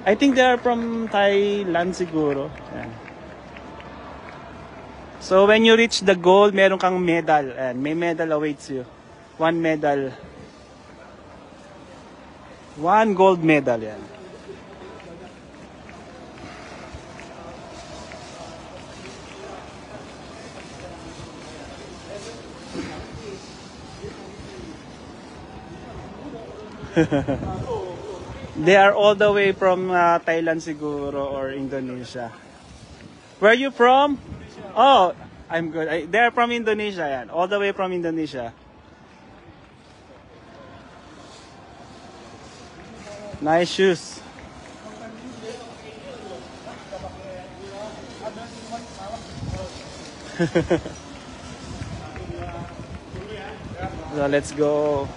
I think they are from Thailand siguro. Ayan. So when you reach the goal, meron kang medal. Ayan, may medal awaits you. One medal. One gold medal yan. They are all the way from Thailand siguro or Indonesia. Where are you from? Oh, I'm good. They're from Indonesia yan. All the way from Indonesia. Nice shoes. So let's go.